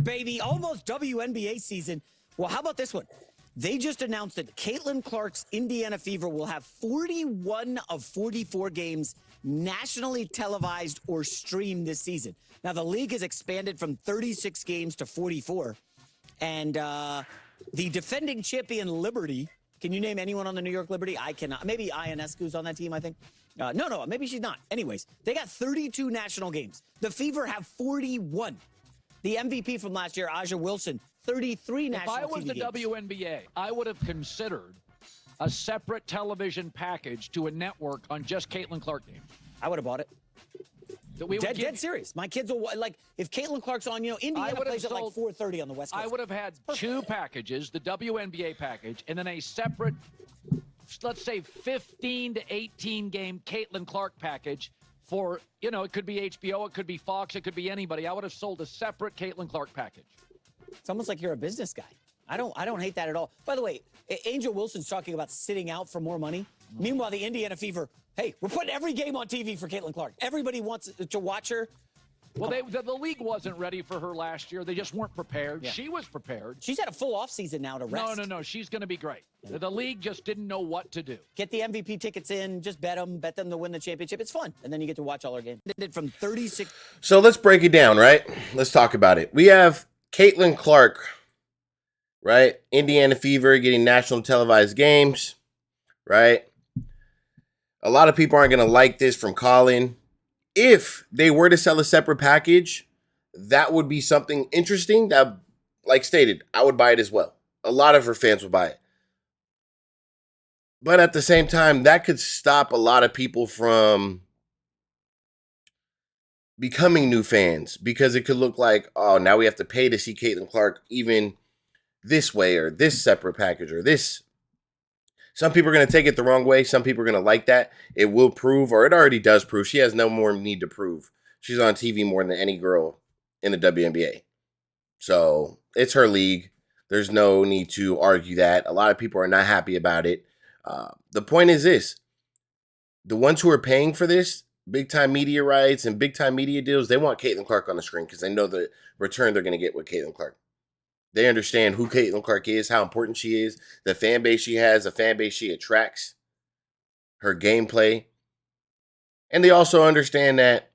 baby. Almost WNBA season. Well, how about this one? They just announced that Caitlin Clark's Indiana Fever will have 41 of 44 games nationally televised or streamed this season. Now, the league has expanded from 36 games to 44. And the defending champion Liberty, can you name anyone on the New York Liberty? I cannot. Maybe Ionescu's on that team, I think. No, maybe she's not. Anyways, they got 32 national games. The Fever have 41. The MVP from last year, Aja Wilson, 33 national If I was TV the games. WNBA, I would have considered a separate television package to a network on just Caitlin Clark games. I would have bought it. That we would Dead serious. My kids will, like, if Caitlin Clark's on, Indiana plays at like 4:30 on the West Coast. I would have had two packages, the WNBA package, and then a separate, let's say, 15 to 18 game Caitlin Clark package for, it could be HBO, it could be Fox, it could be anybody. I would have sold a separate Caitlin Clark package. It's almost like you're a business guy. I don't hate that at all. By the way, Angel Wilson's talking about sitting out for more money. Meanwhile, the Indiana Fever, hey, we're putting every game on TV for Caitlin Clark. Everybody wants to watch her. Well, the league wasn't ready for her last year. They just weren't prepared. Yeah. She was prepared. She's had a full offseason now to rest. No. She's going to be great. Yeah. The league just didn't know what to do. Get the MVP tickets in. Just bet them to win the championship. It's fun. And then you get to watch all our games. They did from 36. So let's break it down, right? Let's talk about it. We have Caitlin Clark, right? Indiana Fever getting national televised games, right? A lot of people aren't going to like this from Colin. If they were to sell a separate package, that would be something interesting. That, like stated, I would buy it as well. A lot of her fans would buy it. But at the same time, that could stop a lot of people from becoming new fans because it could look like, oh, now we have to pay to see Caitlin Clark even this way or this separate package or this. Some people are going to take it the wrong way. Some people are going to like that. It will prove, or it already does prove, she has no more need to prove. She's on TV more than any girl in the WNBA. So it's her league. There's no need to argue that. A lot of people are not happy about it. The point is this. The ones who are paying for this, big-time media rights and big-time media deals, they want Caitlin Clark on the screen because they know the return they're going to get with Caitlin Clark. They understand who Caitlin Clark is, how important she is, the fan base she has, the fan base she attracts, her gameplay. And they also understand that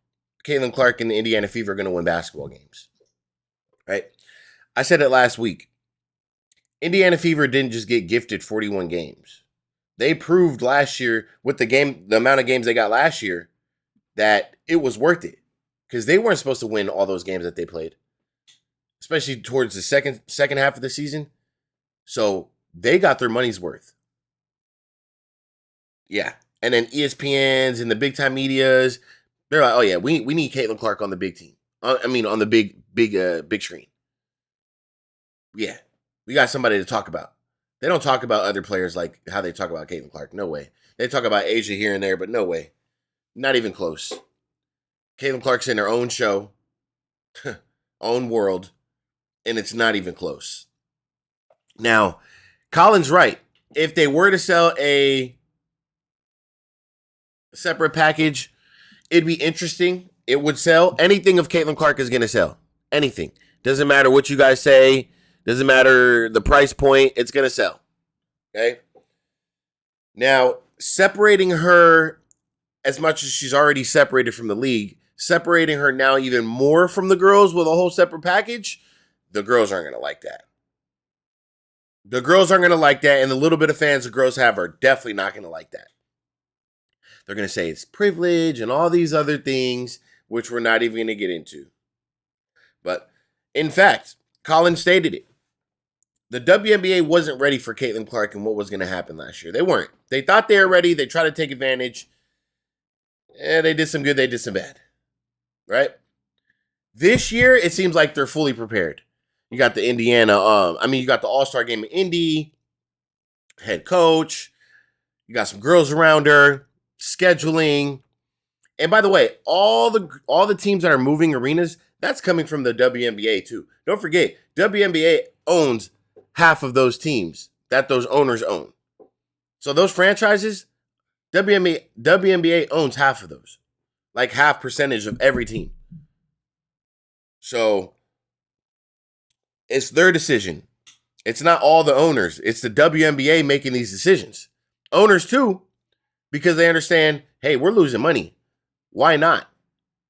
Caitlin Clark and the Indiana Fever are going to win basketball games. Right? I said it last week. Indiana Fever didn't just get gifted 41 games. They proved last year with the amount of games they got last year that it was worth it. Because they weren't supposed to win all those games that they played. Especially towards the second half of the season. So they got their money's worth. Yeah. And then ESPNs and the big time medias, they're like, oh yeah, we need Caitlin Clark on the big team. On the big screen. Yeah. We got somebody to talk about. They don't talk about other players like how they talk about Caitlin Clark. No way. They talk about Asia here and there, but no way. Not even close. Caitlin Clark's in her own show. Own world. And it's not even close. Now, Colin's right. If they were to sell a separate package, it'd be interesting. It would sell. Anything of Caitlin Clark is going to sell. Anything. Doesn't matter what you guys say. Doesn't matter the price point. It's going to sell. Okay? Now, separating her as much as she's already separated from the league, separating her now even more from the girls with a whole separate package, the girls aren't going to like that. The girls aren't going to like that, and the little bit of fans the girls have are definitely not going to like that. They're going to say it's privilege and all these other things, which we're not even going to get into. But, in fact, Colin stated it. The WNBA wasn't ready for Caitlin Clark and what was going to happen last year. They weren't. They thought they were ready. They tried to take advantage. They did some good. They did some bad. Right? This year, it seems like they're fully prepared. You got the you got the All-Star game in Indy, head coach. You got some girls around her, scheduling. And by the way, all the teams that are moving arenas, that's coming from the WNBA too. Don't forget, WNBA owns half of those teams that those owners own. So those franchises, WNBA owns half of those. Like half percentage of every team. So It's their decision. It's not all the owners. It's the WNBA making these decisions. Owners too, because they understand, hey, we're losing money. Why not?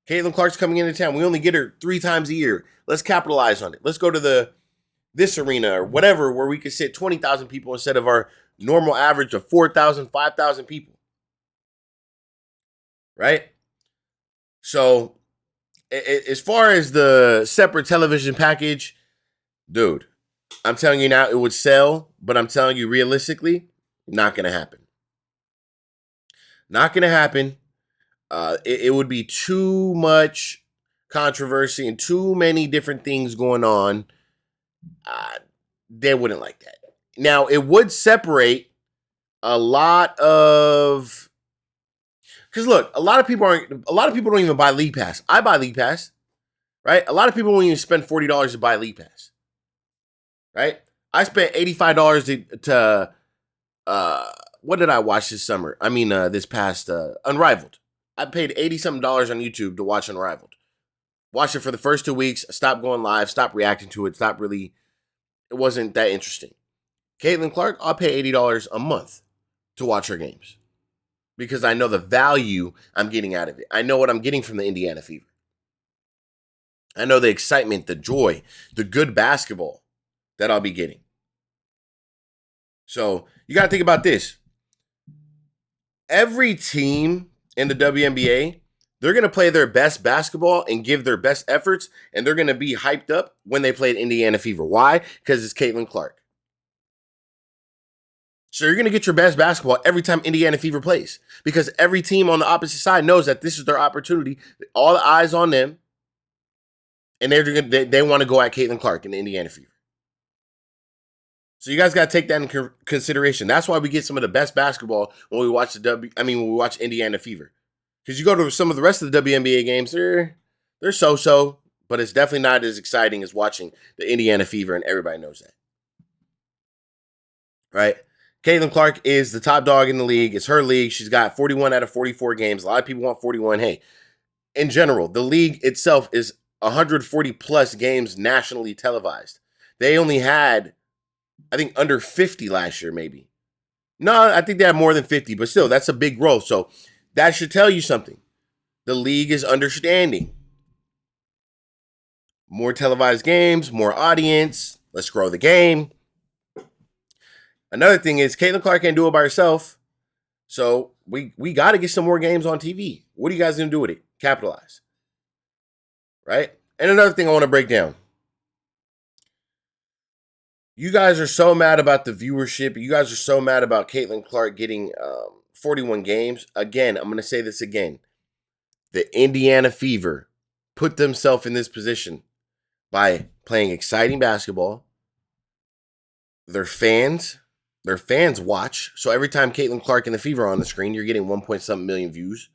Caitlin Clark's coming into town. We only get her 3 times a year. Let's capitalize on it. Let's go to this arena or whatever where we could sit 20,000 people instead of our normal average of 4,000, 5,000 people. Right? So as far as the separate television package, dude, I'm telling you now, it would sell, but I'm telling you realistically, not going to happen. Not going to happen. It would be too much controversy and too many different things going on. They wouldn't like that. Now, it would separate a lot of, because look, a lot of people don't even buy League Pass. I buy League Pass, right? A lot of people won't even spend $40 to buy League Pass, right? I spent $85 to what did I watch this summer? I mean, this past Unrivaled. I paid $80-something on YouTube to watch Unrivaled. Watched it for the first 2 weeks. Stopped going live. Stopped reacting to it. It wasn't that interesting. Caitlin Clark, I'll pay $80 a month to watch her games because I know the value I'm getting out of it. I know what I'm getting from the Indiana Fever. I know the excitement, the joy, the good basketball that I'll be getting. So you got to think about this. Every team in the WNBA, they're going to play their best basketball and give their best efforts, and they're going to be hyped up when they play Indiana Fever. Why? Because it's Caitlin Clark. So you're going to get your best basketball every time Indiana Fever plays because every team on the opposite side knows that this is their opportunity. All the eyes on them, and they want to go at Caitlin Clark in the Indiana Fever. So you guys got to take that in consideration. That's why we get some of the best basketball when we watch when we watch Indiana Fever. Because you go to some of the rest of the WNBA games, they're so-so, but it's definitely not as exciting as watching the Indiana Fever, and everybody knows that. Right? Caitlin Clark is the top dog in the league. It's her league. She's got 41 out of 44 games. A lot of people want 41. Hey, in general, the league itself is 140 plus games nationally televised. They only had, I think, under 50 last year, maybe. No, I think they had more than 50, but still, that's a big growth. So that should tell you something. The league is understanding. More televised games, more audience. Let's grow the game. Another thing is Caitlin Clark can't do it by herself. So we got to get some more games on TV. What are you guys going to do with it? Capitalize. Right? And another thing I want to break down. You guys are so mad about the viewership. You guys are so mad about Caitlin Clark getting 41 games. Again, I'm going to say this again. The Indiana Fever put themselves in this position by playing exciting basketball. Their fans watch. So every time Caitlin Clark and the Fever are on the screen, you're getting 1.something million views.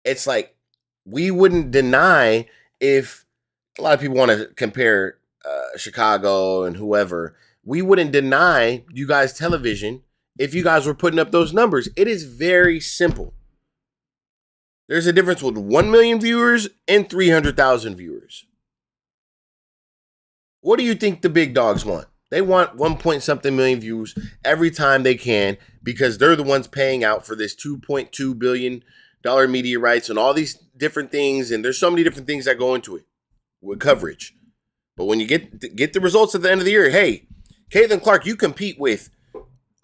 It's like, we wouldn't deny if a lot of people want to compare Chicago and whoever. We wouldn't deny you guys television if you guys were putting up those numbers. It is very simple. There's a difference with 1 million viewers and 300,000 viewers. What do you think the big dogs want? They want 1.something million views every time they can because they're the ones paying out for this $2.2 billion media rights and all these different things. And there's so many different things that go into it with coverage. But when you get the results at the end of the year, hey, Caitlin Clark, you compete with,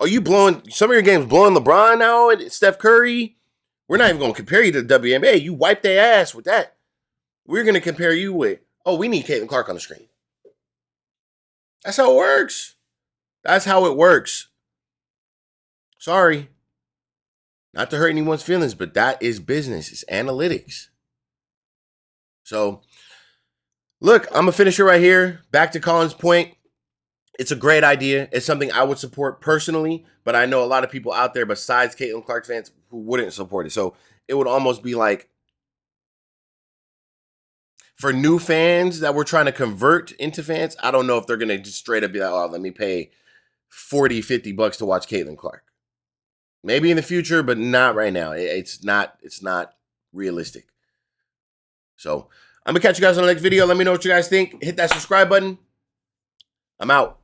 are you blowing, some of your games blowing LeBron now and Steph Curry? We're not even going to compare you to the WNBA. You wipe their ass with that. We're going to compare you with, oh, we need Caitlin Clark on the screen. That's how it works. That's how it works. Sorry. Not to hurt anyone's feelings, but that is business. It's analytics. So, look, I'm going to finish it right here. Back to Colin's point. It's a great idea. It's something I would support personally, but I know a lot of people out there besides Caitlin Clark fans who wouldn't support it. So it would almost be like, for new fans that we're trying to convert into fans, I don't know if they're going to just straight up be like, oh, let me pay $40, $50 to watch Caitlin Clark. Maybe in the future, but not right now. It's not realistic. So I'm going to catch you guys on the next video. Let me know what you guys think. Hit that subscribe button. I'm out.